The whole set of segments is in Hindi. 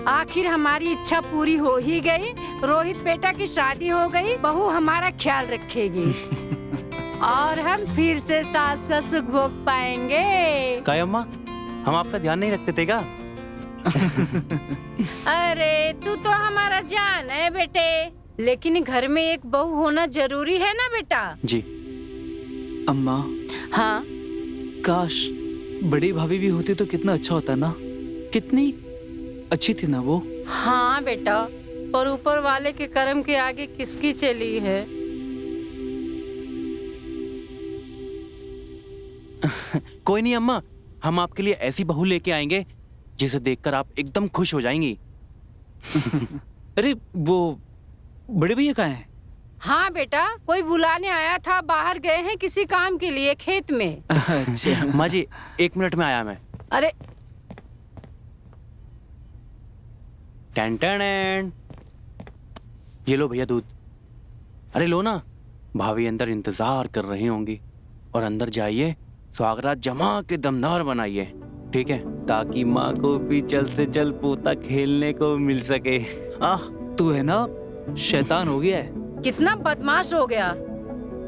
आखिर हमारी इच्छा पूरी हो ही गई। रोहित बेटा की शादी हो गई, बहू हमारा ख्याल रखेगी और हम फिर से सास का सुख भोग पाएंगे। काय अम्मा, हम आपका ध्यान नहीं रखते थे क्या? अरे तू तो हमारा जान है बेटे, लेकिन घर में एक बहू होना जरूरी है ना बेटा। जी अम्मा, हाँ काश बड़ी भाभी भी होती तो कितना अच्छा होता ना। कितनी अच्छी थी ना वो। हाँ बेटा, पर ऊपर वाले के कर्म के आगे किसकी चली है। कोई नहीं अम्मा, हम आपके लिए ऐसी बहू लेके आएंगे जिसे देखकर आप एकदम खुश हो जाएंगी। अरे वो बड़े भैया कहाँ हैं? हाँ बेटा, कोई बुलाने आया था, बाहर गए हैं किसी काम के लिए खेत में। अच्छा माँ जी 1 मिनट में आया मैं। अरे टन टन। ये लो भैया दूध। अरे लो ना, भाभी अंदर इंतजार कर रही होंगी। और अंदर जाइए, स्वागरात जमा के दमदार बनाइए, ठीक है, ताकि माँ को भी जल्द से जल्द पोता खेलने को मिल सके। तू है ना शैतान हो गया है। कितना बदमाश हो गया,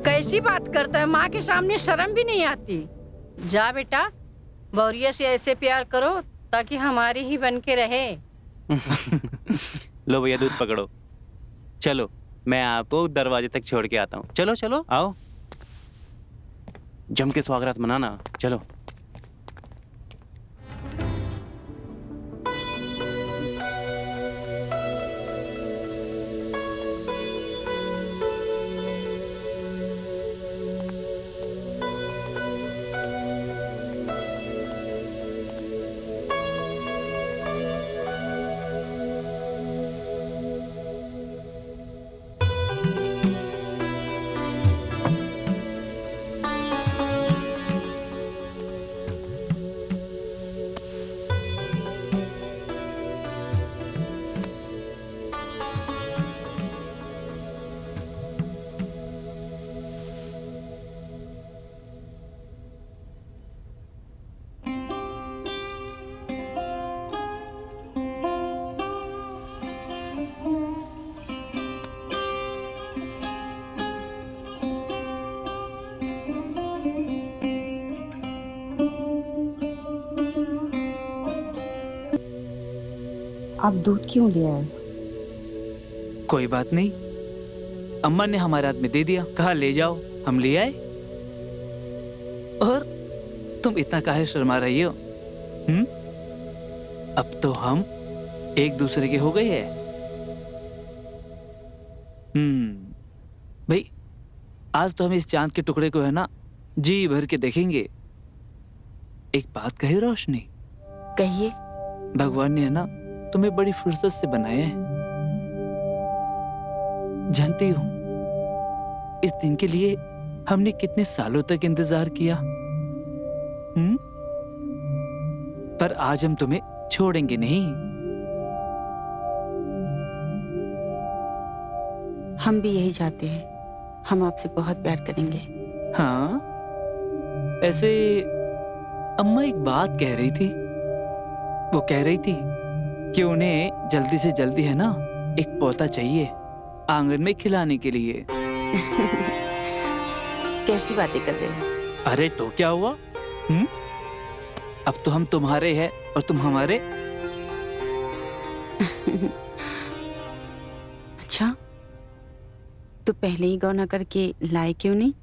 कैसी बात करता है, माँ के सामने शर्म भी नहीं आती। जा बेटा, बौरिया से ऐसे प्यार करो ताकि हमारी ही बन के रहे। लो भैया दूध पकड़ो। चलो मैं आपको दरवाजे तक छोड़ के आता हूँ। चलो चलो आओ, जम के स्वागत मनाना। चलो। आप दूध क्यों ले आए? कोई बात नहीं, अम्मा ने हमारे हाथ में दे दिया, कहा ले जाओ, हम ले आए। और तुम इतना काहे शर्मा रही हो? अब तो हम एक दूसरे के हो गए हैं। भाई आज तो हम इस चांद के टुकड़े को है ना जी भर के देखेंगे। एक बात कही रोशनी, कहिए। भगवान ने है ना तुम्हें बड़ी फुर्सत से बनाया है। जानती हूं इस दिन के लिए हमने कितने सालों तक इंतजार किया। पर आज हम तुम्हें छोड़ेंगे नहीं। हम भी यही चाहते हैं, हम आपसे बहुत प्यार करेंगे। हाँ, ऐसे अम्मा एक बात कह रही थी। वो कह रही थी कि उन्हें जल्दी से जल्दी है ना एक पोता चाहिए आंगन में खिलाने के लिए। कैसी बातें कर रहे हैं? अरे तो क्या हुआ? अब तो हम तुम्हारे हैं और तुम हमारे। अच्छा, तो पहले ही गौना करके लाए क्यों नहीं?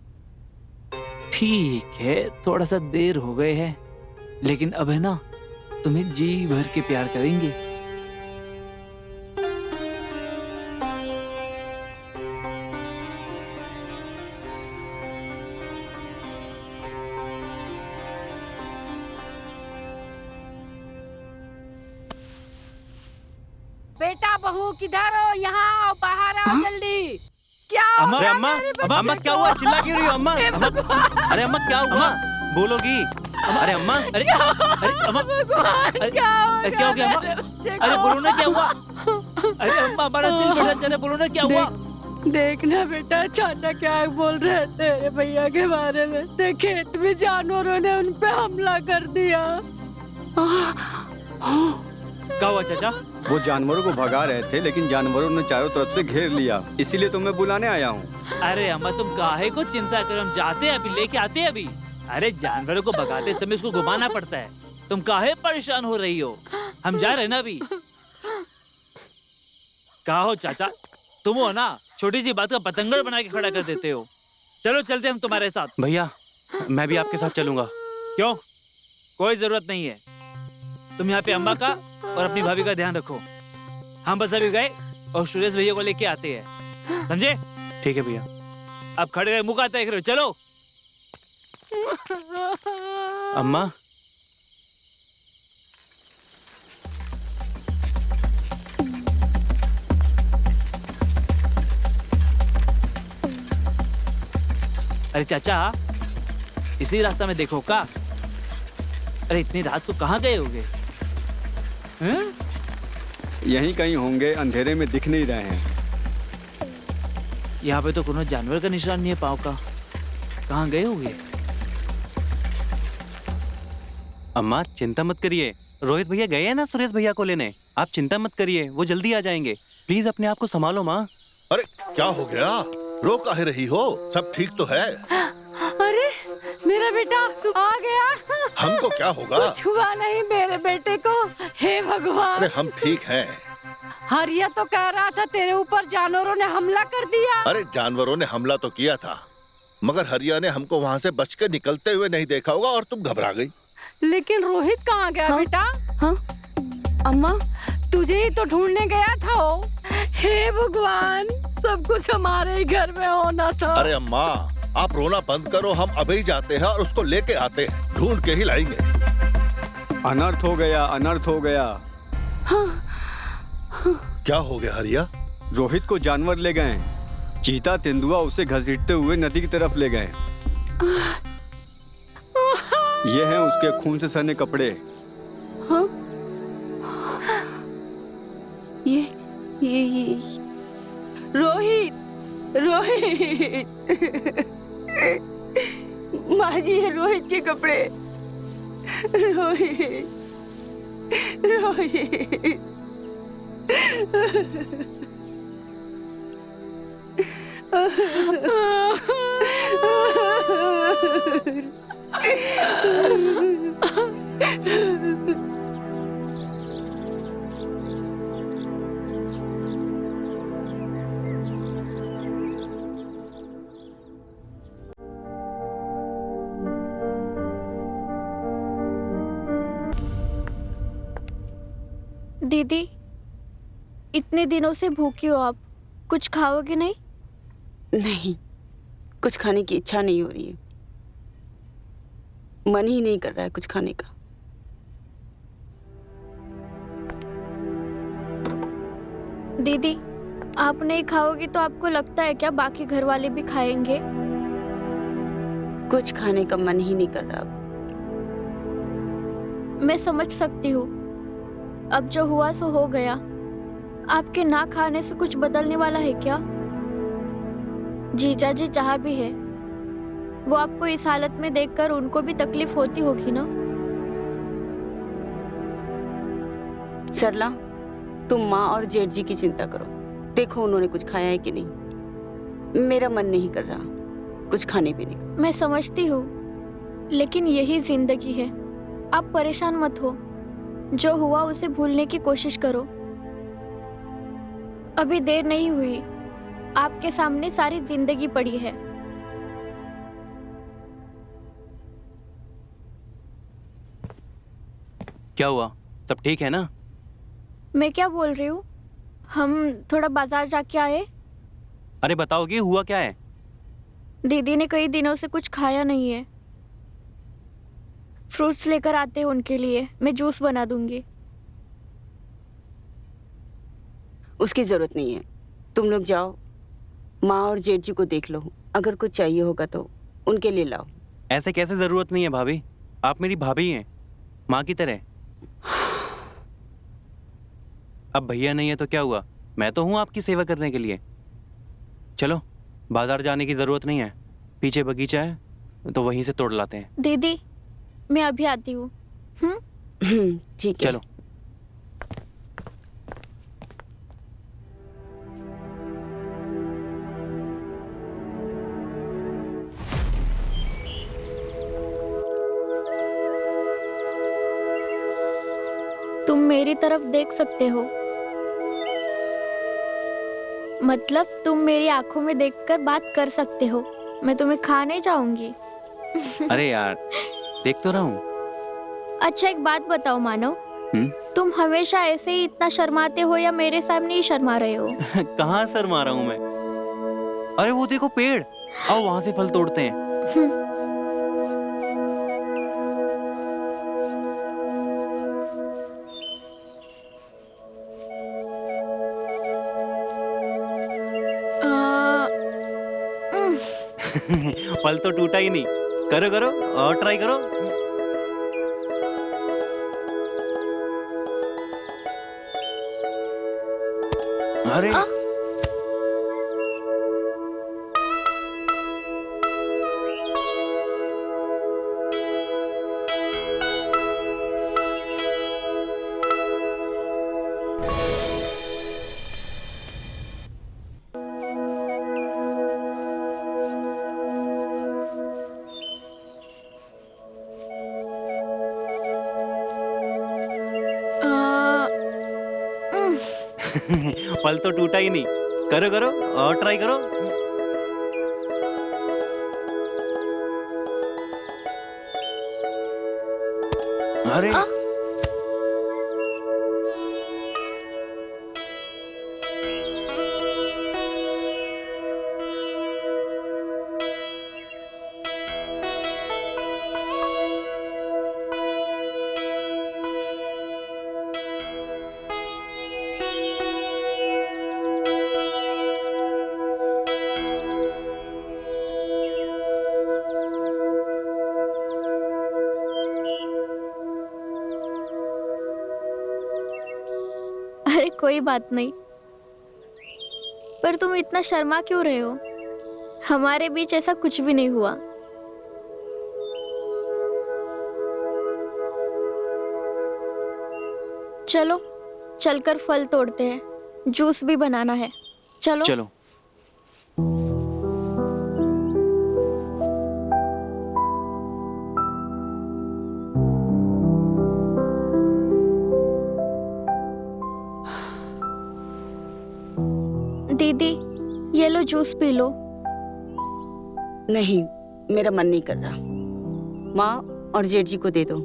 ठीक है, थोड़ा सा देर हो गए है, लेकिन अब है ना तुम्हें जी भर के प्यार करेंगे। बेटा बहू किधर हो? यहाँ आओ, बाहर आओ जल्दी। क्या अम्मा, अरे अम्मा, अम्मा क्या हुआ? चिल्ला क्यों रही हो अम्मा? अरे अम्मा क्या हुआ? बोलोगी? अरे अम्मा, अरे अम्मा, क्या हो गया अम्मा? अरे बोलो ना क्या हुआ? अरे अम्मा हमारा दिल बड़ा चले, बोलो ना क्या हुआ? देखना बेटा, चाचा क्या बोल रहे थे भैया के बारे में। खेत में जानवरों ने उन पे हमला कर दिया। क्या हुआ चाचा? वो जानवरों को भगा रहे थे, लेकिन जानवरों ने चारों तरफ से घेर लिया, इसीलिए तुम्हें बुलाने आया हूँ। अरे अम्मा तुम काहे को चिंता करो, हम जाते हैं अभी, लेके आते हैं अभी। अरे जानवरों को भगाते समय उसको घुमाना पड़ता है, तुम काहे परेशान हो रही हो? हम जा रहे हैं ना अभी। कहा हो चाचा, तुम हो ना छोटी सी बात का पतंगड़ बना के खड़ा कर देते हो। चलो चलते हम तुम्हारे साथ। भैया मैं भी आपके साथ चलूंगा। क्यों? कोई जरूरत नहीं है, तुम यहाँ पे अम्मा का और अपनी भाभी का ध्यान रखो। हम बस अभी गए और सुरेश भैया को लेके आते हैं, समझे? ठीक है भैया। अब खड़े रहे, मुंह आता है, चलो। अम्मा अरे चाचा, इसी रास्ता में देखो का। अरे इतनी रात को कहाँ गए होगे? यहीं कहीं होंगे, अंधेरे में दिख नहीं रहे हैं। यहाँ पे तो कोनो जानवर का निशान नहीं है पाँव का, कहाँ गए होगे? अम्मा चिंता मत करिए, रोहित भैया गए हैं ना सुरेश भैया को लेने। आप चिंता मत करिए, वो जल्दी आ जाएंगे। प्लीज अपने आप को संभालो माँ। अरे क्या हो गया, रो काहे रही हो? सब ठीक तो है? अरे मेरा बेटा तू आ गया। हमको क्या होगा? कुछ हुआ नहीं मेरे बेटे को, हे भगवान। अरे हम ठीक हैं। हरिया तो कह रहा था तेरे ऊपर जानवरों ने हमला कर दिया। अरे जानवरों ने हमला तो किया था, मगर हरिया ने हमको वहाँ से बच के निकलते हुए नहीं देखा होगा और तुम घबरा गई। लेकिन रोहित कहाँ गया? हाँ? बेटा हाँ अम्मा, तुझे ही तो ढूंढने गया था वो। हे भगवान, सब कुछ हमारे ही घर में होना था। अरे अम्मा आप रोना बंद करो, हम अभी जाते हैं और उसको लेके आते हैं, ढूंढ के ही लाएंगे। अनर्थ हो गया, अनर्थ हो गया। क्या हो गया हरिया? रोहित को जानवर ले गए। चीता तेंदुआ उसे घसीटते हुए नदी की तरफ ले गए। ये हैं उसके खून से सने कपड़े। हाँ? ये रोहित, रोहित। माँ जी, ये रोहित के कपड़े। रोहित, रोहित। दीदी, इतने दिनों से भूखी हो आप, कुछ खाओगे नहीं? नहीं, कुछ खाने की इच्छा नहीं हो रही है, मन ही नहीं कर रहा है कुछ खाने का। दीदी, आप नहीं खाओगी तो आपको लगता है क्या बाकी घर वाले भी खाएंगे? कुछ खाने का मन ही नहीं कर रहा अब। मैं समझ सकती हूँ, अब जो हुआ सो हो गया। आपके ना खाने से कुछ बदलने वाला है क्या? जीजा जी जहाँ भी है, वो आपको इस हालत में देखकर उनको भी तकलीफ होती होगी ना? सरला, तुम माँ और जेठ जी की चिंता करो, देखो उन्होंने कुछ खाया है कि नहीं। मेरा मन नहीं कर रहा कुछ खाने पीने का। मैं समझती हूँ, लेकिन यही जिंदगी है। आप परेशान मत हो, जो हुआ उसे भूलने की कोशिश करो। अभी देर नहीं हुई, आपके सामने सारी जिंदगी पड़ी है। क्या हुआ, सब ठीक है ना? मैं क्या बोल रही हूँ, हम थोड़ा बाजार जाके आए। अरे बताओगे हुआ क्या है? दीदी ने कई दिनों से कुछ खाया नहीं है, फ्रूट्स लेकर आते हैं उनके लिए, मैं जूस बना दूंगी। उसकी जरूरत नहीं है, तुम लोग जाओ, माँ और जेठ जी को देख लो, अगर कुछ चाहिए होगा तो उनके लिए लाओ। ऐसे कैसे जरूरत नहीं है भाभी, आप मेरी भाभी हैं, माँ की तरह। अब भैया नहीं है तो क्या हुआ, मैं तो हूँ आपकी सेवा करने के लिए। चलो बाजार जाने की जरूरत नहीं है, पीछे बगीचा है तो वहीं से तोड़ लाते हैं। दीदी, मैं अभी आती हूँ। ठीक है। चलो। तुम मेरी तरफ देख सकते हो, मतलब तुम मेरी आंखों में देखकर बात कर सकते हो। मैं तुम्हें खा नहीं जाऊंगी। अरे यार, देख तो रहा हूँ। अच्छा एक बात बताओ मानव, हम्म? तुम हमेशा ऐसे ही इतना शर्माते हो या मेरे सामने ही शर्मा रहे हो? कहाँ सर मारा हूँ मैं? अरे वो देखो पेड़, आओ वहां से फल तोड़ते हैं। फल तो टूटा ही नहीं। करो करो और ट्राई करो। अरे फल तो टूटा ही नहीं। करो करो और ट्राई करो। अरे अरे कोई बात नहीं, पर तुम इतना शर्मा क्यों रहे हो? हमारे बीच ऐसा कुछ भी नहीं हुआ। चलो चलकर फल तोड़ते हैं, जूस भी बनाना है। चलो चलो। दीदी ये लो जूस पी लो। नहीं, मेरा मन नहीं कर रहा। माँ और जेठ जी को दे दो।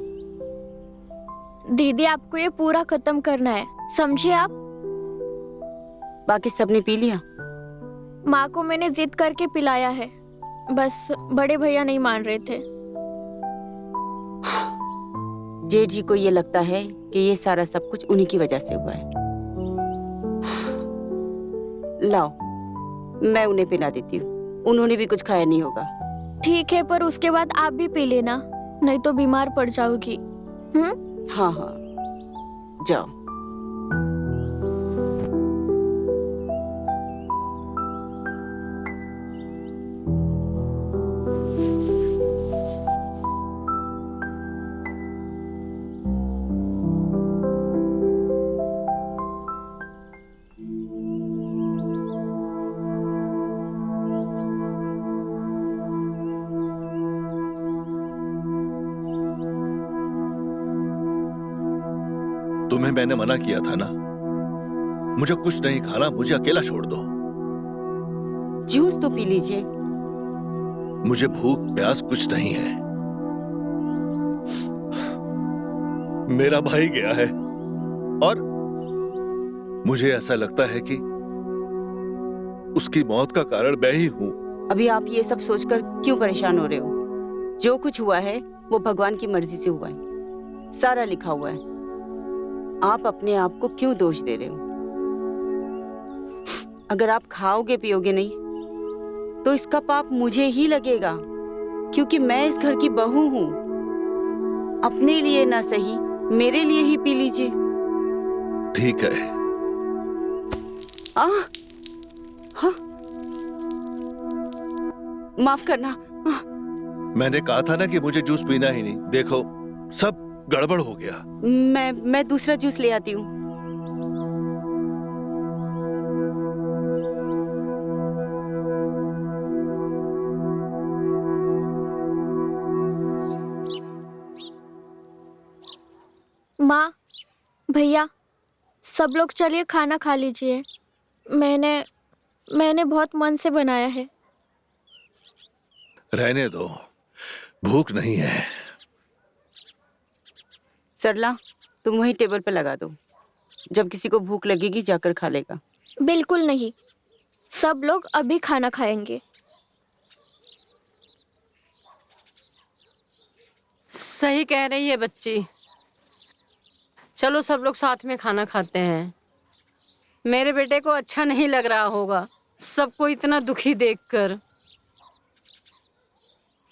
दीदी आपको ये पूरा खत्म करना है, समझे आप? बाकी सबने पी लिया? माँ को मैंने जिद करके पिलाया है, बस बड़े भैया नहीं मान रहे थे। जेठ जी को ये लगता है कि ये सारा सब कुछ उन्हीं की वजह से हुआ है। लाओ, मैं उन्हें पिला देती हूँ, उन्होंने भी कुछ खाया नहीं होगा। ठीक है, पर उसके बाद आप भी पी लेना, नहीं तो बीमार पड़ जाओगी। हाँ हाँ, जाओ। तुम्हें मैंने मना किया था ना, मुझे कुछ नहीं खाना, मुझे अकेला छोड़ दो। जूस तो पी लीजिए। मुझे भूख प्यास कुछ नहीं है। मेरा भाई गया है और मुझे ऐसा लगता है कि उसकी मौत का कारण मैं ही हूं। अभी आप ये सब सोचकर क्यों परेशान हो रहे हो? जो कुछ हुआ है वो भगवान की मर्जी से हुआ है, सारा लिखा हुआ है। आप अपने आप को क्यों दोष दे रहे हो? अगर आप खाओगे पियोगे नहीं तो इसका पाप मुझे ही लगेगा, क्योंकि मैं इस घर की बहू हूं। अपने लिए ना सही, मेरे लिए ही पी लीजिए। ठीक है। हाँ, माफ करना। मैंने कहा था ना कि मुझे जूस पीना ही नहीं। देखो, सब गड़बड़ हो गया। मैं दूसरा जूस ले आती हूँ। माँ, भैया, सब लोग चलिए खाना खा लीजिए। मैंने बहुत मन से बनाया है। रहने दो, भूख नहीं है। सरला, तुम वहीं टेबल पे लगा दो। जब किसी को भूख लगेगी जाकर खा लेगा। बिल्कुल नहीं, सब लोग अभी खाना खाएंगे। सही कह रही है बच्ची। चलो सब लोग साथ में खाना खाते हैं। मेरे बेटे को अच्छा नहीं लग रहा होगा सबको इतना दुखी देखकर।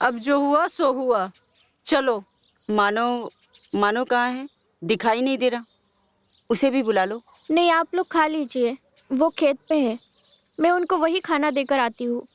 अब जो हुआ सो हुआ। चलो। मानो कहाँ है? दिखाई नहीं दे रहा। उसे भी बुला लो। नहीं, आप लोग खा लीजिए, वो खेत पे है। मैं उनको वही खाना देकर आती हूँ।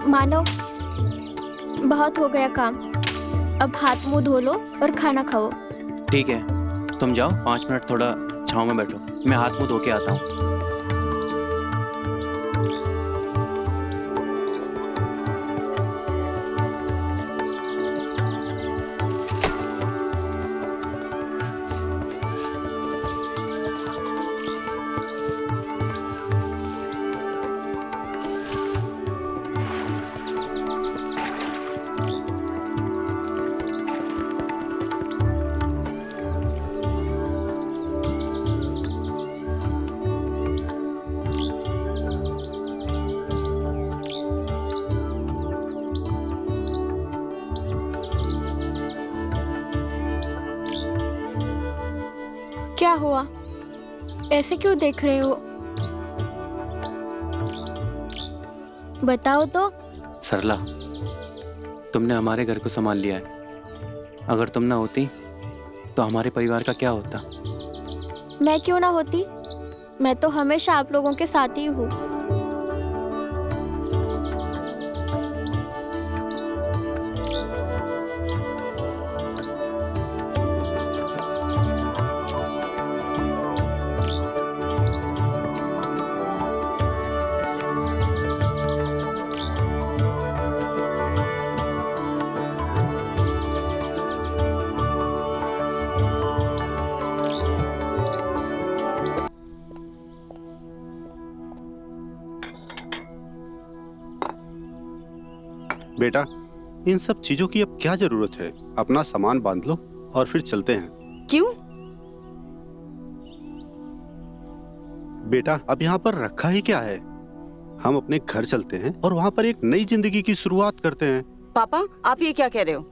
मानो, बहुत हो गया काम। अब हाथ मुंह धो लो और खाना खाओ। ठीक है, तुम जाओ 5 मिनट थोड़ा छाँव में बैठो, मैं हाथ मुंह धो के आता हूँ। क्या हुआ? ऐसे क्यों देख रहे हो? बताओ तो। सरला, तुमने हमारे घर को संभाल लिया है। अगर तुम ना होती तो हमारे परिवार का क्या होता? मैं क्यों ना होती? मैं तो हमेशा आप लोगों के साथ ही हूँ। बेटा, इन सब चीजों की अब क्या जरूरत है? अपना सामान बांध लो और फिर चलते हैं। क्यों? बेटा, अब यहाँ पर रखा ही क्या है? हम अपने घर चलते हैं और वहाँ पर एक नई जिंदगी की शुरुआत करते हैं। पापा, आप ये क्या कह रहे हो?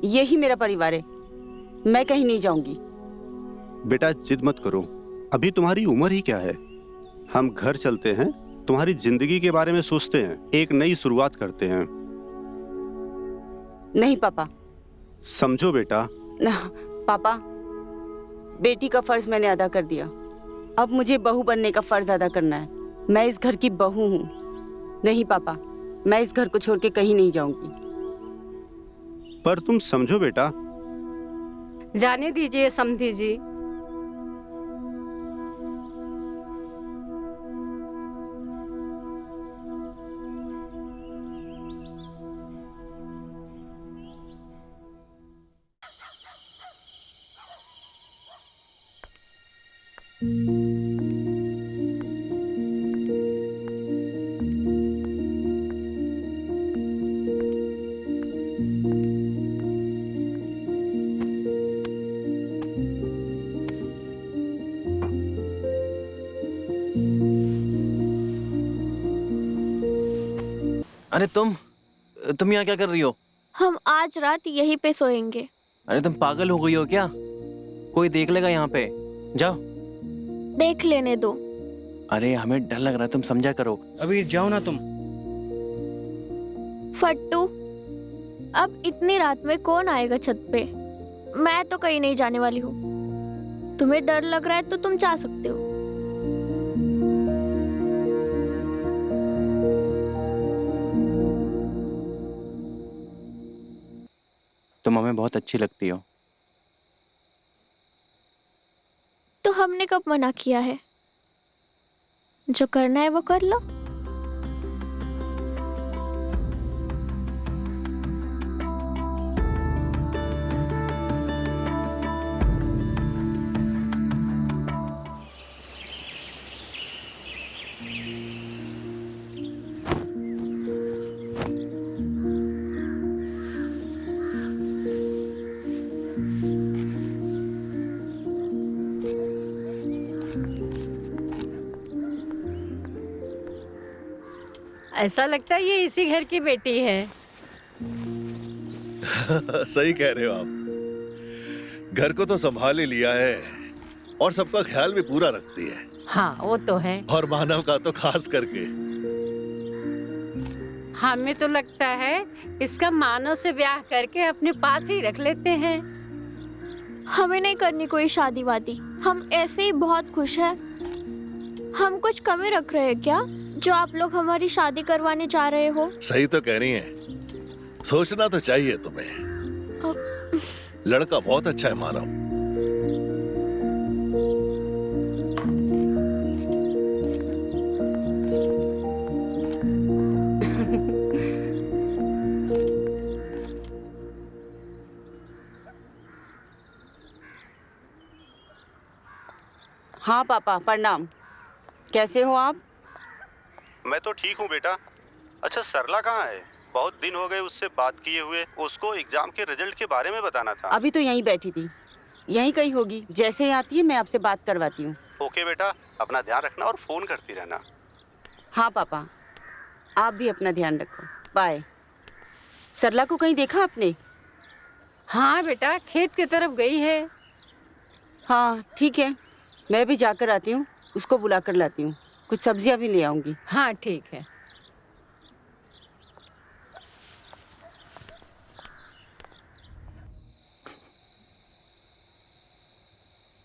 यही मेरा परिवार है, मैं कहीं नहीं जाऊंगी। बेटा, जिद मत करो, अभी तुम्हारी उम्र ही क्या है। हम घर चलते हैं, तुम्हारी जिंदगी के बारे में सोचते हैं, एक नई शुरुआत करते हैं। नहीं पापा। समझो बेटा। पापा, बेटी का फर्ज मैंने अदा कर दिया, अब मुझे बहू बनने का फर्ज अदा करना है। मैं इस घर की बहू हूँ। नहीं पापा, मैं इस घर को छोड़ के कहीं नहीं जाऊंगी। पर तुम समझो बेटा। जाने दीजिए समधी जी। अरे तुम यहाँ क्या कर रही हो? हम आज रात यहीं पे सोएंगे। अरे तुम पागल हो गई हो क्या? कोई देख लेगा यहाँ पे। जाओ। देख लेने दो। अरे हमें डर लग रहा है, तुम समझा करो। अभी जाओ ना तुम। फट्टू, अब इतनी रात में कौन आएगा छत पे? मैं तो कहीं नहीं जाने वाली हूँ। तुम्हें डर लग रहा है तो तुम जा सकते हो। तुम हमें बहुत अच्छी लगती हो। तो हमने कब मना किया है? जो करना है वो कर लो। ऐसा लगता है ये इसी घर की बेटी है। सही कह रहे हो आप। घर को तो संभाल ही लिया है और सबका ख्याल भी पूरा रखती है। हाँ वो तो है। और मानव का तो खास करके। हमें तो लगता है इसका मानव से ब्याह करके अपने पास ही रख लेते हैं। हमें नहीं करनी कोई शादी वादी। हम ऐसे ही बहुत खुश हैं। हम कुछ कमी रख रहे हैं क्या जो आप लोग हमारी शादी करवाने जा रहे हो? सही तो कह रही है। सोचना तो चाहिए तुम्हें। लड़का बहुत अच्छा है मानव। हाँ पापा, प्रणाम। कैसे हो आप? मैं तो ठीक हूँ बेटा। अच्छा, सरला कहाँ है? बहुत दिन हो गए उससे बात किए हुए। उसको एग्जाम के रिजल्ट के बारे में बताना था। अभी तो यहीं बैठी थी। यहीं कहीं होगी। जैसे ही आती है मैं आपसे बात करवाती हूँ। ओके बेटा, अपना ध्यान रखना और फोन करती रहना। हाँ पापा, आप भी अपना ध्यान रखो। बाय। सरला को कहीं देखा आपने? हाँ बेटा, खेत की तरफ गई है। हाँ ठीक है, मैं भी जाकर आती हूँ। उसको बुला कर लाती हूँ। कुछ सब्जियाँ भी ले आऊँगी। हाँ ठीक है।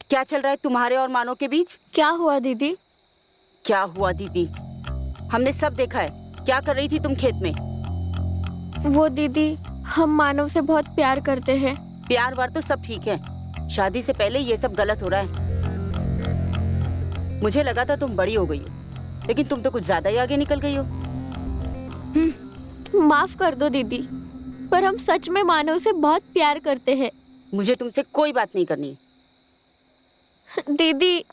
क्या चल रहा है तुम्हारे और मानो के बीच? क्या हुआ दीदी? क्या हुआ दीदी? हमने सब देखा है। क्या कर रही थी तुम खेत में? वो दीदी, हम मानव से बहुत प्यार करते हैं। प्यार वार तो सब ठीक है। शादी से पहले ये सब गलत हो रहा है। मुझे लगा था तुम बड़ी हो गई हो, लेकिन तुम तो कुछ ज्यादा ही आगे निकल गई हो। माफ कर दो दीदी, पर हम सच में मानव से बहुत प्यार करते हैं। मुझे तुमसे कोई बात नहीं करनी। दीदी,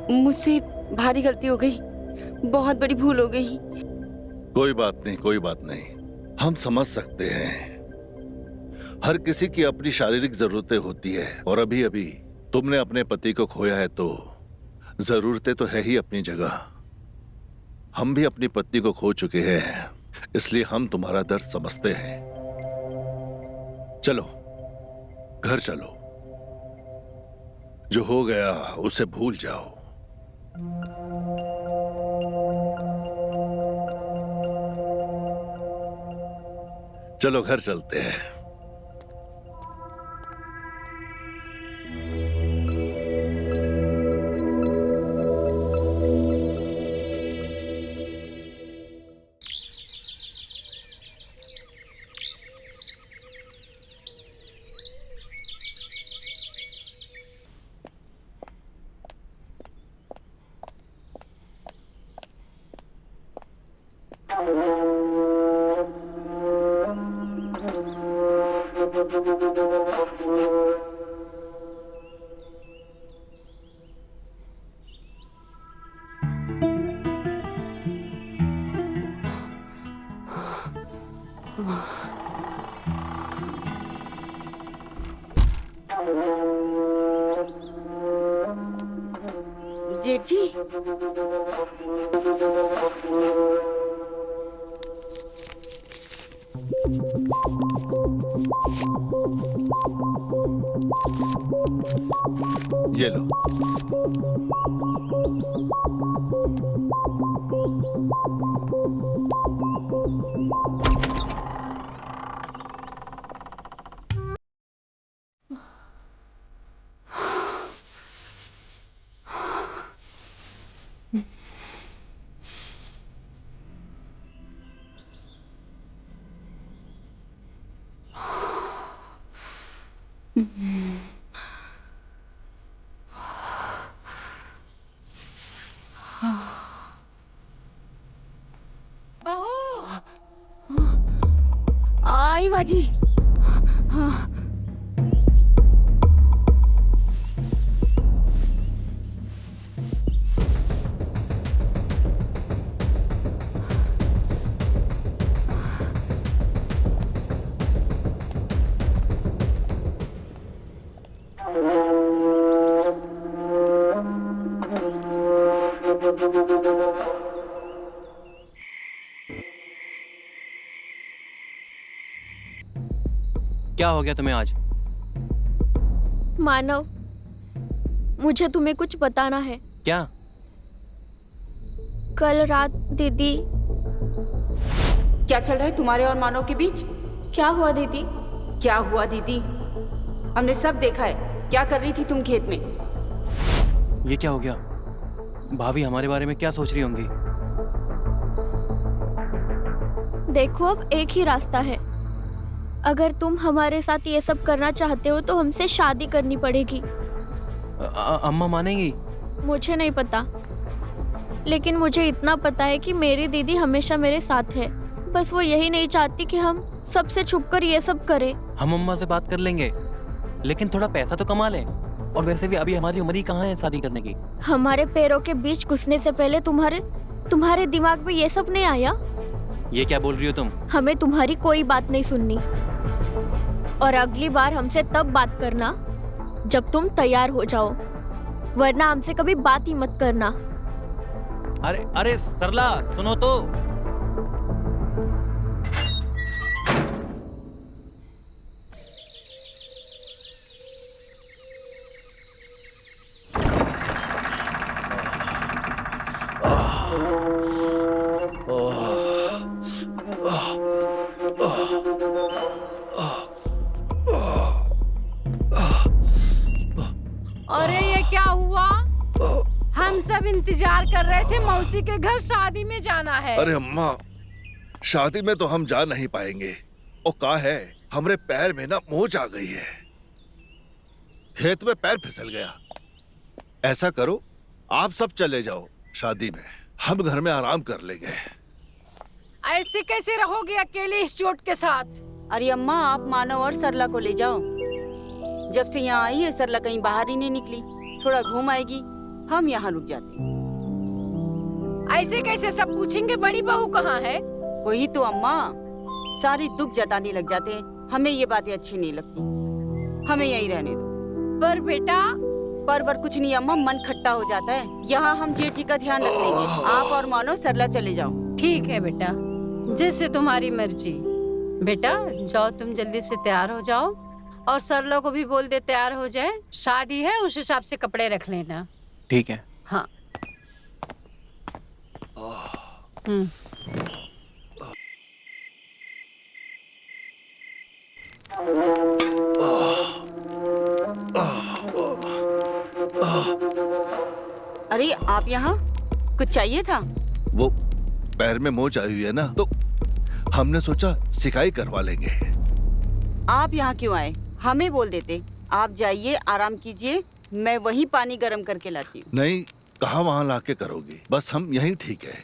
मुझसे भारी गलती हो गई। बहुत बड़ी भूल हो गई। कोई बात नहीं, कोई बात नहीं। हम समझ सकते हैं। हर किसी की अपनी शारीरिक जरूरतें होती है और अभी अभी तुमने अपने पति को खोया है तो जरूरतें तो है ही अपनी जगह। हम भी अपनी पत्नी को खो चुके हैं, इसलिए हम तुम्हारा दर्द समझते हैं। चलो घर चलो, जो हो गया उसे भूल जाओ। चलो घर चलते हैं। जेठ जी, ये लो। आई बाजी। क्या हो गया तुम्हें आज? मानव, मुझे तुम्हें कुछ बताना है। क्या? कल रात दीदी। क्या चल रहा है तुम्हारे और मानव के बीच? क्या हुआ दीदी? क्या हुआ दीदी? हमने सब देखा है। क्या कर रही थी तुम खेत में? ये क्या हो गया? भाभी हमारे बारे में क्या सोच रही होंगी? देखो, अब एक ही रास्ता है। अगर तुम हमारे साथ ये सब करना चाहते हो तो हमसे शादी करनी पड़ेगी। अम्मा मानेंगी? मुझे नहीं पता, लेकिन मुझे इतना पता है कि मेरी दीदी हमेशा मेरे साथ है। बस वो यही नहीं चाहती कि हम सबसे छुपकर ये सब करें। हम अम्मा से बात कर लेंगे, लेकिन थोड़ा पैसा तो कमा लें। और वैसे भी अभी हमारी उम्र ही कहाँ है शादी करने की। हमारे पैरों के बीच घुसने से पहले तुम्हारे दिमाग में ये सब नहीं आया? ये क्या बोल रही हो तुम? हमें तुम्हारी कोई बात नहीं सुननी, और अगली बार हमसे तब बात करना जब तुम तैयार हो जाओ, वरना हमसे कभी बात ही मत करना। अरे अरे सरला, सुनो तो। अरे ये क्या हुआ? हम सब इंतजार कर रहे थे, मौसी के घर शादी में जाना है। अरे अम्मा, शादी में तो हम जा नहीं पाएंगे। ओ का है, हमरे पैर में ना मोच आ गई है। खेत में पैर फिसल गया। ऐसा करो, आप सब चले जाओ शादी में, हम घर में आराम कर लेंगे। ऐसे कैसे रहोगे अकेले इस चोट के साथ? अरे अम्मा, आप मानव और सरला को ले जाओ। जब से यहाँ आई है सरला कहीं बाहर ही नहीं निकली। थोड़ा घूम आएगी, हम यहाँ रुक जाते। ऐसे कैसे सब पूछेंगे बड़ी बहू कहाँ है? वही तो अम्मा, सारी दुख जताने लग जाते हैं। हमें ये बातें अच्छी नहीं लगती, हमें यहीं रहने दो। पर बेटा। पर कुछ नहीं अम्मा, मन खट्टा हो जाता है। यहाँ हम जेठ जी का ध्यान रख लेंगे। आप और मानो सरला चले जाओ। ठीक है बेटा, जैसे तुम्हारी मर्जी। बेटा जाओ, तुम जल्दी से तैयार हो जाओ और सरलो को भी बोल दे तैयार हो जाए। शादी है, उस हिसाब से कपड़े रख लेना। ठीक है। हाँ। हम्म। अरे आप यहाँ, कुछ चाहिए था? वो पैर में मोच आई हुई है ना, तो हमने सोचा सिकाई करवा लेंगे। आप यहाँ क्यों आए? हमें बोल देते। आप जाइए, आराम कीजिए, मैं वहीं पानी गर्म करके लाती हूँ। नहीं, कहाँ वहाँ लाके करोगी? बस हम यहीं ठीक है,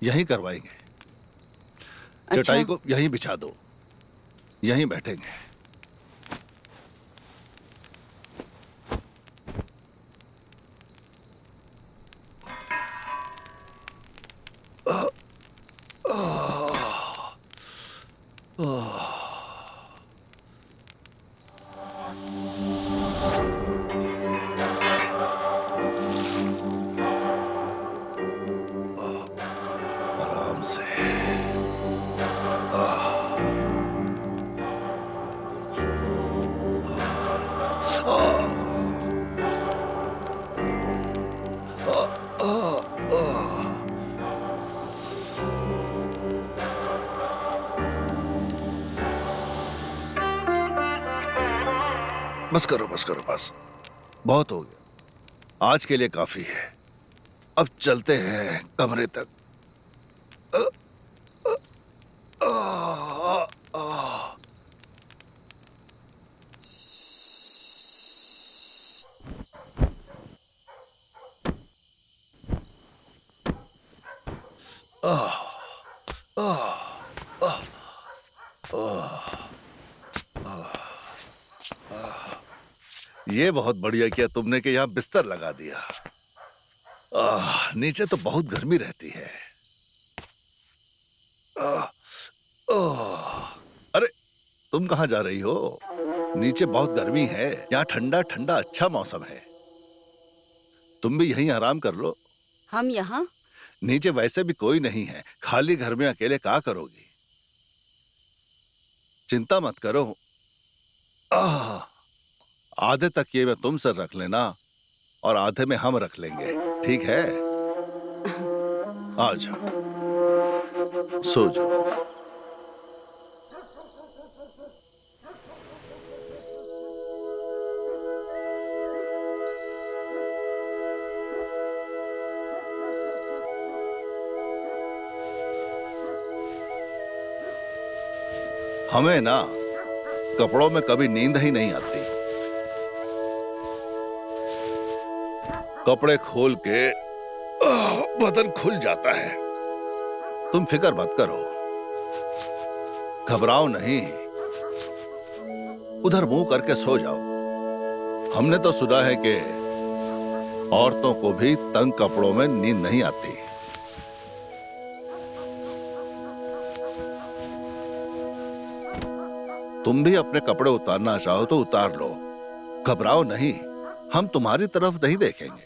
यहीं करवाएंगे। अच्छा। चटाई को यहीं बिछा दो, यहीं बैठेंगे। आराम से। बस करो, बस करो, बस बहुत हो गया। आज के लिए काफी है। अब चलते हैं कमरे तक। ये बहुत बढ़िया किया तुमने कि यहाँ बिस्तर लगा दिया। नीचे तो बहुत गर्मी रहती है। अरे तुम कहाँ जा रही हो? नीचे बहुत गर्मी है, यहाँ ठंडा ठंडा अच्छा मौसम है। तुम भी यहीं आराम कर लो। हम यहाँ? नीचे वैसे भी कोई नहीं है, खाली घर में अकेले क्या करोगी? चिंता मत करो। आधे तक ये मैं तुम सर रख लेना और आधे में हम रख लेंगे, ठीक है? आ जाओ, सो जाओ। हमें ना कपड़ों में कभी नींद ही नहीं आती। कपड़े खोल के बदन खुल जाता है। तुम फिक्र मत करो, घबराओ नहीं, उधर मुंह करके सो जाओ। हमने तो सुना है कि औरतों को भी तंग कपड़ों में नींद नहीं आती। तुम भी अपने कपड़े उतारना चाहो तो उतार लो, घबराओ नहीं, हम तुम्हारी तरफ नहीं देखेंगे।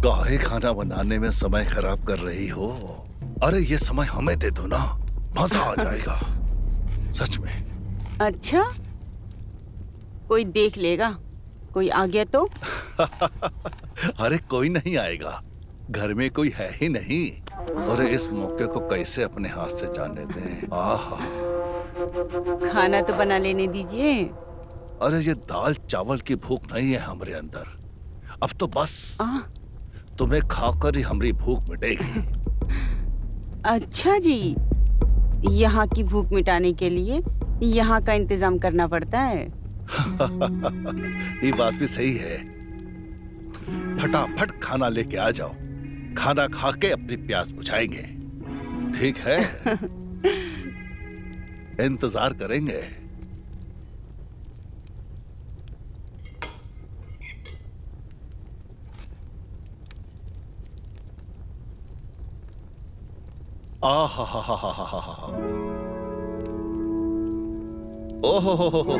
काहे खाना बनाने में समय खराब कर रही हो? अरे ये समय हमें दे दो ना, मजा आ जाएगा सच में। अच्छा, कोई देख लेगा, कोई आ गया तो? अरे कोई नहीं आएगा, घर में कोई है ही नहीं। अरे इस मौके को कैसे अपने हाथ से जाने दें। आहा, खाना तो बना लेने दीजिए। अरे ये दाल चावल की भूख नहीं है हमारे अंदर। अब तो बस तुम्हें खाकर ही हमारी भूख मिटेगी। अच्छा जी, यहाँ की भूख मिटाने के लिए यहाँ का इंतजाम करना पड़ता है। ये बात भी सही है। फटाफट खाना लेके आ जाओ, खाना खा के अपनी प्यास बुझाएंगे। ठीक है? इंतजार करेंगे। आहा, ओहो,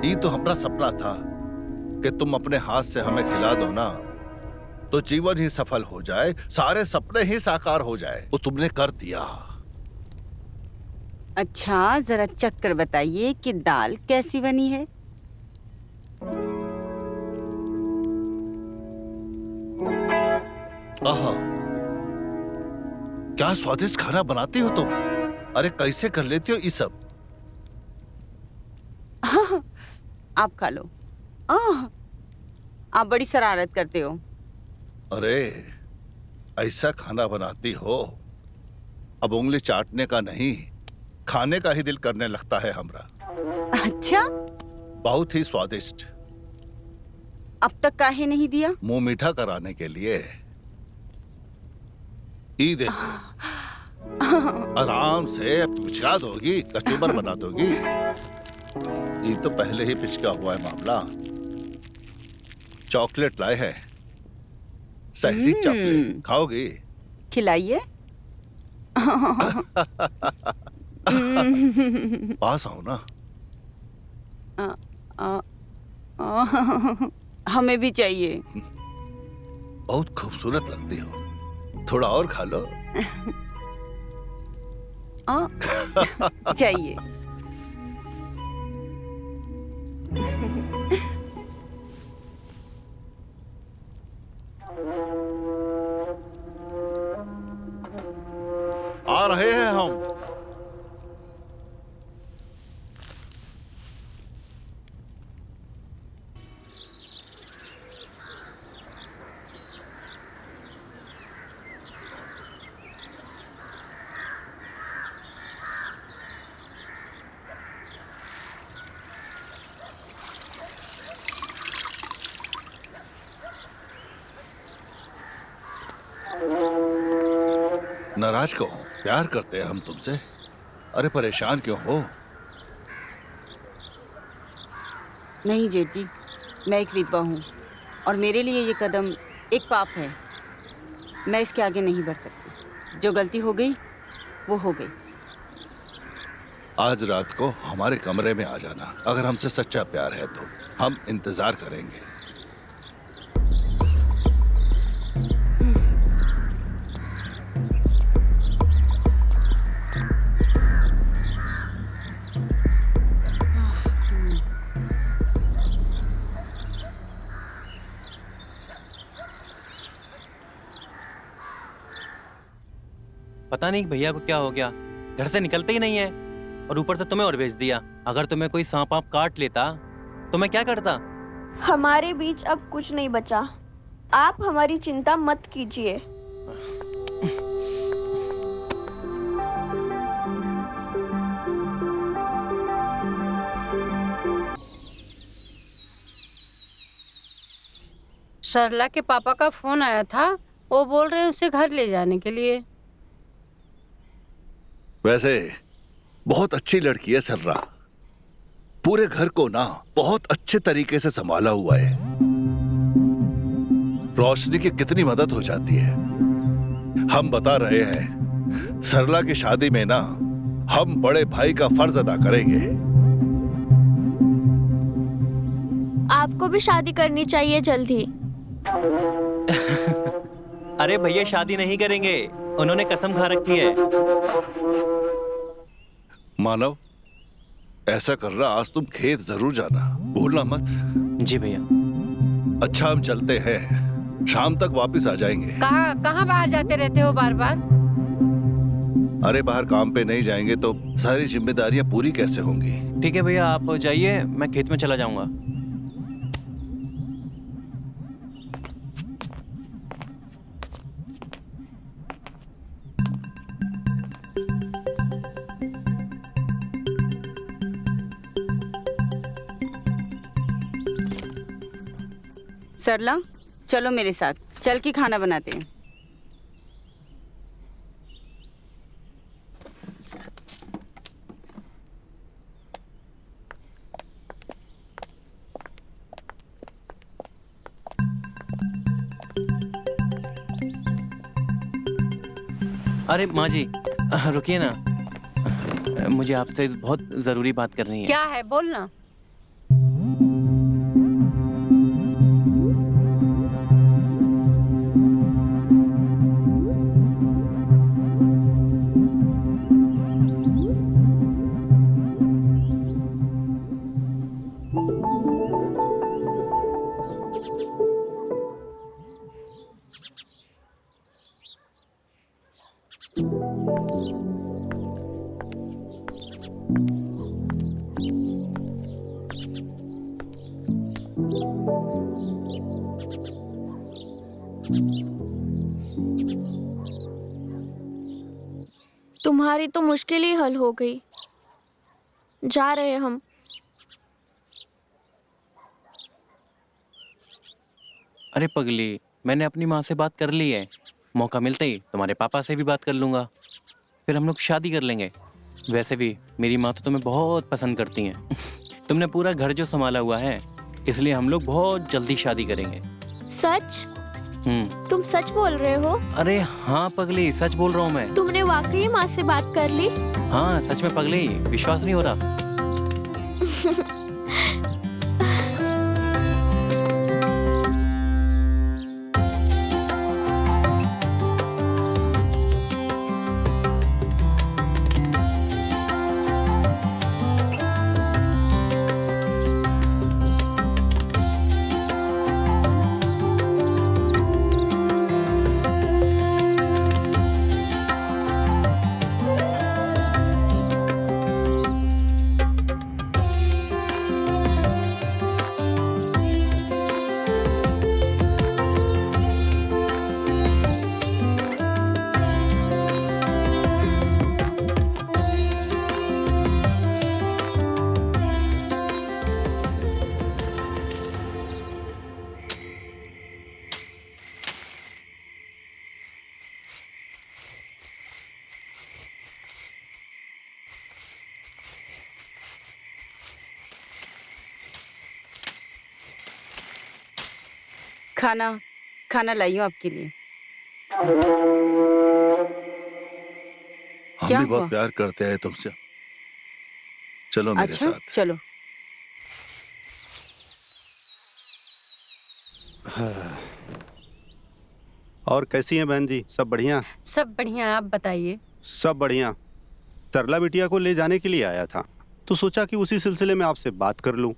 ये तो हमारा सपना था कि तुम अपने हाथ से हमें खिला दो ना तो जीवन ही सफल हो जाए, सारे सपने ही साकार हो जाए। वो तुमने कर दिया। अच्छा, जरा चख कर बताइए कि दाल कैसी बनी है। आहा, क्या स्वादिष्ट खाना बनाती हो तुम। अरे कैसे कर लेती हो ये सब। आप खा लो। आप बड़ी शरारत करते हो। अरे ऐसा खाना बनाती हो, अब उंगली चाटने का नहीं खाने का ही दिल करने लगता है हमरा। अच्छा, बहुत ही स्वादिष्ट। अब तक काहे नहीं दिया? मुंह मीठा कराने के लिए। ई देखो, आराम से पिचका दोगी, कचूबर बना दोगी। ये तो पहले ही पिचका हुआ है मामला। चॉकलेट लाए हैं, सही चॉकलेट खाओगी? खिलाइए। पास आओ ना। हमें भी चाहिए। बहुत खूबसूरत लगती हो, थोड़ा और खा लो। चाहिए। आ रहे हैं हम। नाराज क्यों हो? प्यार करते हैं हम तुमसे। अरे परेशान क्यों हो? नहीं जेठ जी, मैं एक विधवा हूँ और मेरे लिए ये कदम एक पाप है। मैं इसके आगे नहीं बढ़ सकती। जो गलती हो गई वो हो गई। आज रात को हमारे कमरे में आ जाना। अगर हमसे सच्चा प्यार है तो हम इंतजार करेंगे। पता नहीं भैया को क्या हो गया, घर से निकलते ही नहीं है और ऊपर से तुम्हें और भेज दिया। अगर तुम्हें कोई सांप आप काट लेता तो मैं क्या करता? हमारे बीच अब कुछ नहीं बचा। आप हमारी चिंता मत कीजिए। सरला के पापा का फोन आया था, वो बोल रहे उसे घर ले जाने के लिए। वैसे बहुत अच्छी लड़की है सरला। पूरे घर को ना बहुत अच्छे तरीके से संभाला हुआ है। रोशनी की कितनी मदद हो जाती है। हम बता रहे हैं, सरला की शादी में ना हम बड़े भाई का फर्ज अदा करेंगे। आपको भी शादी करनी चाहिए जल्दी। अरे भैया शादी नहीं करेंगे, उन्होंने कसम खा रखी है। मानव, ऐसा करना, आज तुम खेत जरूर जाना, भूलना मत। जी भैया। अच्छा हम चलते हैं, शाम तक वापस आ जाएंगे। कहाँ कहाँ बाहर जाते रहते हो बार बार? अरे बाहर काम पे नहीं जाएंगे तो सारी जिम्मेदारियां पूरी कैसे होंगी? ठीक है भैया, आप जाइए, मैं खेत में चला जाऊंगा। सरला, चलो मेरे साथ, चल के खाना बनाते हैं। अरे माँ जी, रुकिए ना, मुझे आपसे बहुत जरूरी बात करनी है। क्या है, बोलना। तुम्हारी तो मुश्किल ही हल हो गई। जा रहे हैं हम। अरे पगली, मैंने अपनी माँ से बात कर ली है। मौका मिलते ही तुम्हारे पापा से भी बात कर लूंगा, फिर हम लोग शादी कर लेंगे। वैसे भी मेरी माँ तो तुम्हें बहुत पसंद करती हैं। तुमने पूरा घर जो संभाला हुआ है, इसलिए हम लोग बहुत जल्दी शादी करेंगे। सच? तुम सच बोल रहे हो? अरे हाँ पगली, सच बोल रहा हूँ मैं। तुमने वाकई माँ से बात कर ली? हाँ सच में पगली, विश्वास नहीं हो रहा? खाना लाई हूँ आपके लिए। हम क्या भी बहुत हुआ? प्यार करते हैं तुमसे। चलो मेरे अच्छा, साथ। चलो। और कैसी हैं बहन जी, सब बढ़िया? सब बढ़िया, आप बताइए। सब बढ़िया। तरला बिटिया को ले जाने के लिए आया था, तो सोचा कि उसी सिलसिले में आपसे बात कर लूं।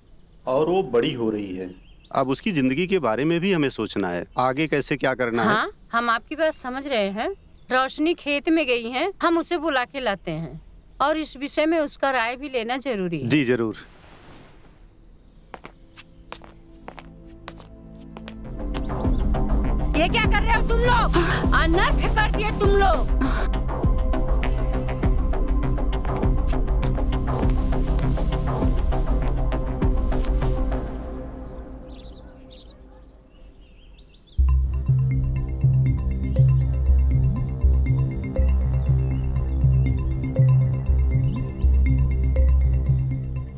और वो बड़ी हो रही है, अब उसकी जिंदगी के बारे में भी हमें सोचना है, आगे कैसे क्या करना है। हाँ, हम आपकी बात समझ रहे हैं। रोशनी खेत में गई है, हम उसे बुला के लाते हैं, और इस विषय में उसका राय भी लेना जरूरी है। जी जरूर। ये क्या कर रहे हो तुम लोग? अनर्थ कर दिए तुम लोग।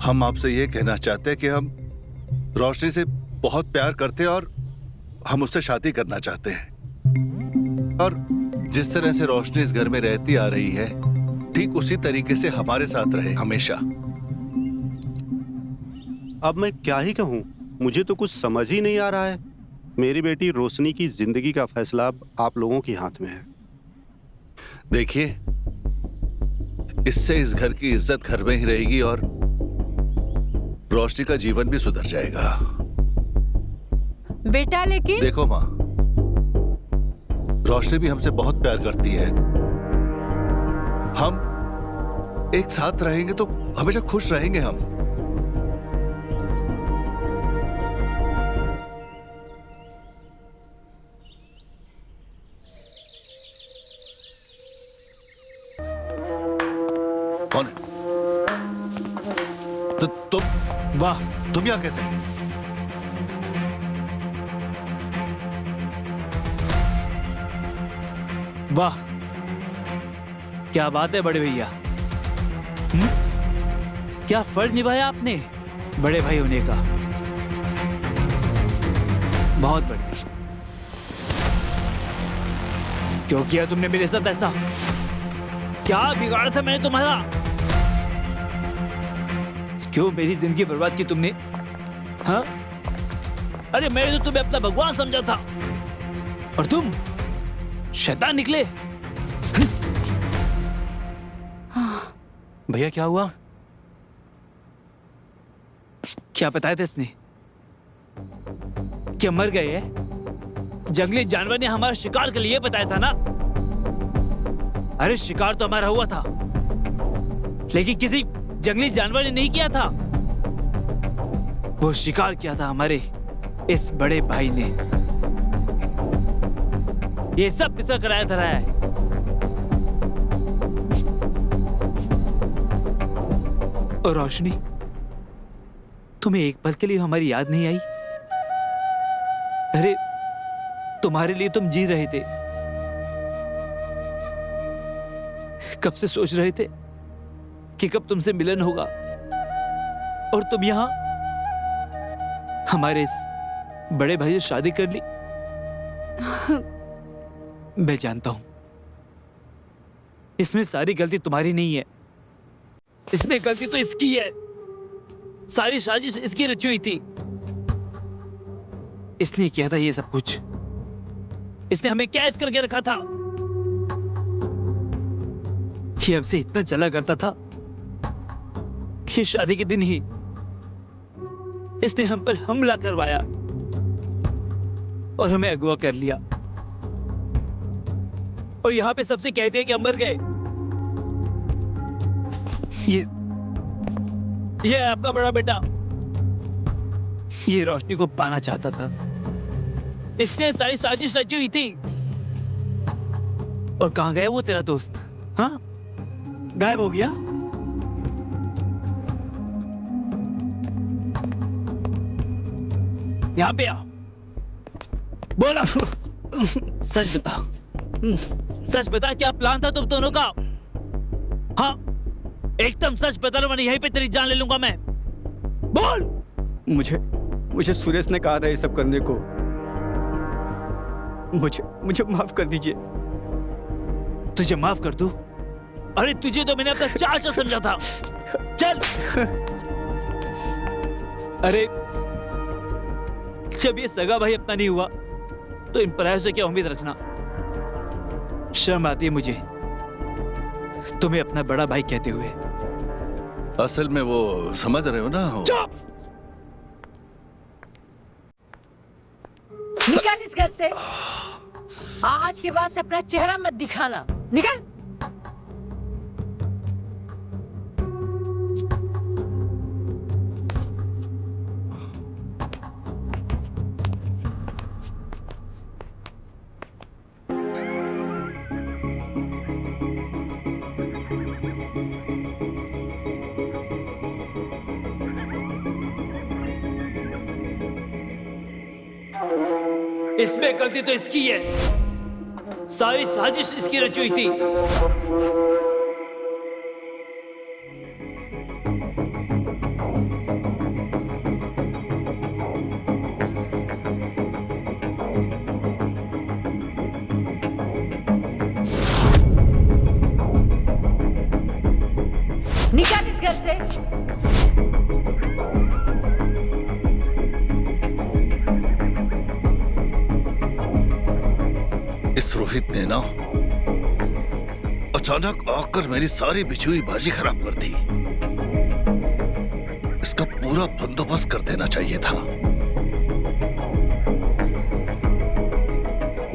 हम आपसे ये कहना चाहते हैं कि हम रोशनी से बहुत प्यार करते हैं और हम उससे शादी करना चाहते हैं। और जिस तरह से रोशनी इस घर में रहती आ रही है, ठीक उसी तरीके से हमारे साथ रहे हमेशा। अब मैं क्या ही कहूँ, मुझे तो कुछ समझ ही नहीं आ रहा है। मेरी बेटी रोशनी की जिंदगी का फैसला अब आप लोगों के हाथ में है। देखिए, इससे इस घर की इज्जत घर में ही रहेगी और रोशनी का जीवन भी सुधर जाएगा। बेटा लेकिन देखो माँ, रोशनी भी हमसे बहुत प्यार करती है। हम एक साथ रहेंगे तो हमेशा खुश रहेंगे हम। कौन है? तुम वाह, तुम यहाँ कैसे? वाह, क्या बात है बड़े भैया। क्या फर्ज निभाया आपने बड़े भाई होने का। बहुत बढ़िया। क्यों किया तुमने मेरे साथ ऐसा? क्या बिगाड़ा था मैंने तुम्हारा? क्यों मेरी जिंदगी बर्बाद की तुमने? हाँ? अरे मैंने तो तुम्हें अपना भगवान समझा था और तुम शैतान निकले। भैया क्या हुआ? क्या बताया था इसने? क्या मर गए हैं? जंगली जानवर ने हमारा शिकार के लिए बताया था ना। अरे शिकार तो हमारा हुआ था, लेकिन किसी जंगली जानवर ने नहीं किया था। वो शिकार किया था हमारे इस बड़े भाई ने। ये सब किसका कराया धरा है? और रोशनी, तुम्हें एक पल के लिए हमारी याद नहीं आई? अरे तुम्हारे लिए तुम जी रहे थे, कब से सोच रहे थे कि कब तुमसे मिलन होगा, और तुम यहां हमारे इस बड़े भाई से शादी कर ली। मैं जानता हूं इसमें सारी गलती तुम्हारी नहीं है, इसमें गलती तो इसकी है। सारी साजिश इसकी रची हुई थी। इसने किया था ये सब कुछ। इसने हमें कैद करके रखा था। ये हमसे इतना चला करता था कि शादी के दिन ही इसने हम पर हमला करवाया और हमें अगवा कर लिया। और यहां पे सबसे कहते हैं कि हम मर गए। ये है आपका बड़ा बेटा। ये रोशनी को पाना चाहता था। इसने सारी साजिश रची हुई थी। और कहां गया वो तेरा दोस्त? हाँ, गायब हो गया। यहां पे आ, बोला। सच बता, सच बता, क्या प्लान था तुम दोनों का? हाँ, एकदम सच बता, वरना यहीं पे तेरी जान ले लूंगा मैं। बोल। मुझे सुरेश ने कहा था ये सब करने को। मुझे माफ कर दीजिए। तुझे माफ कर दूं? अरे तुझे तो मैंने अपना चाचा समझा था। चल। अरे जब ये सगा भाई अपना नहीं हुआ तो इन परायों से क्या उम्मीद रखना। शर्म आती है मुझे तुम्हें अपना बड़ा भाई कहते हुए। असल में वो समझ रहे हो ना। चुप! निकल इस घर से। आज के बाद से अपना चेहरा मत दिखाना। निकल। इसमें गलती तो इसकी है। सारी साजिश इसकी रची हुई थी। निकल इस घर से। इस रोहित ने ना अचानक आकर मेरी सारी बिछी हुई भाजी खराब कर दी। इसका पूरा बंदोबस्त कर देना चाहिए था।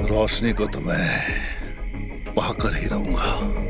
रोशनी को तो मैं पाकर ही रहूंगा।